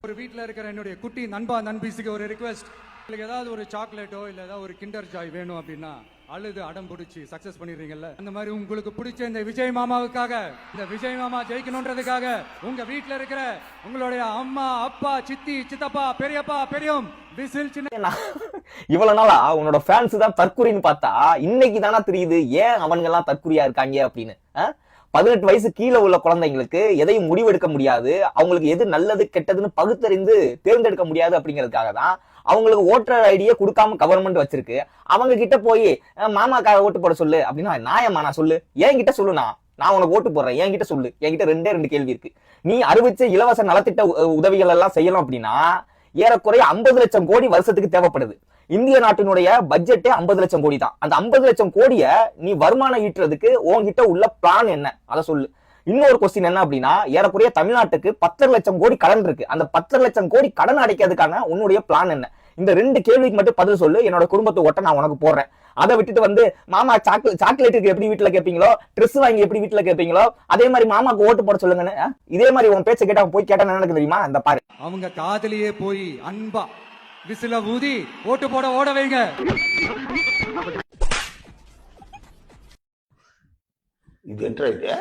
ஒரு வீட்டில் இருக்கிற என்னுடைய குட்டி நண்பா நண்பீஸுக்கு ஒரு ரிக்வெஸ்ட், உங்களுக்கு ஏதாவது ஒரு சாக்லேட்டோ இல்லை ஏதாவது ஒரு கிண்டர் ஜாய் வேணும் அப்படின்னா அழுது அடம் பிடிச்சி சக்சஸ் பண்ணிடுறீங்கல்ல, அந்த மாதிரி உங்களுக்கு பிடிச்ச இந்த விஜய் மாமாவுக்காக, இந்த விஜய் மாமா ஜெயிக்கணுன்றதுக்காக உங்க வீட்டில் இருக்கிற உங்களுடைய அம்மா அப்பா சித்தி சித்தப்பா பெரியப்பா பெரியும் விசில் சின்ன இவ்வளவு நாளா உன்னோட ஃபேன்ஸ் தான் தற்குறின்னு பார்த்தா இன்னைக்கு தானா தெரியுது ஏன் அவனுங்க எல்லாம் தற்குறியா இருக்காங்க அப்படின்னு. 18 வயசு கீழே உள்ள குழந்தைங்களுக்கு எதையும் முடிவெடுக்க முடியாது, அவங்களுக்கு எது நல்லது கெட்டதுன்னு பகுத்தறிந்து தேர்ந்தெடுக்க முடியாது அப்படிங்கிறதுக்காக தான் அவங்களுக்கு ஓட்டர் ஐடியை கொடுக்காம கவர்மெண்ட் வச்சிருக்கு. அவங்க கிட்ட போய் மாமாக்காக ஓட்டு போட சொல்லு அப்படின்னா நியாயமா? நான் சொல்லு, என்கிட்ட சொல்லுனா நான் உனக்கு ஓட்டு போடுறேன், என்கிட்ட சொல்லு. என்கிட்ட 2 கேள்வி இருக்கு. நீ அறிவிச்ச இலவச நலத்திட்ட உதவிகள் எல்லாம் செய்யணும் அப்படின்னா ஏறக்குறைய 50 லட்சம் கோடி வருஷத்துக்கு தேவைப்படுது. இந்திய நாட்டினுடைய பட்ஜெட்டே 50 லட்சம் கோடி தான். அந்த 50 லட்சம் கோடியை நீ வருமானம் ஈட்டுறதுக்கு உன்கிட்ட உள்ள பிளான் என்ன, அதை சொல்லு. இன்னொரு கொஸ்டின் என்ன அப்படின்னா, ஏறக்குறைய தமிழ்நாட்டுக்கு 10 லட்சம் கோடி கடன் இருக்கு. அந்த 10 லட்சம் கோடி கடன் அடைக்கிறதுக்கான உன்னுடைய பிளான் என்ன? இந்த 2 கேள்விக்கு மட்டும் பதில் சொல்லு. என்னோட குடும்பத்தை ஒட்ட நான் உனக்கு போடுறேன். அதை விட்டுட்டு மாமா சாக்லேட்டுக்கு எப்படி வீட்டுல கேட்பீங்களோ, ட்ரெஸ் வாங்கி எப்படி வீட்டுல கேட்பீங்களோ, அதே மாதிரி மாமாக்கு ஓட்டு போட சொல்லுங்கன்னு இதே மாதிரி உன் பேச்ச கேட்டா போய் கேட்டா எனக்கு தெரியுமா? இந்த பாரு, அவங்க காதலியே போய் அன்பா விசில ஊதி ஓட்டு போட ஓட வைங்க. இது என்ன இது?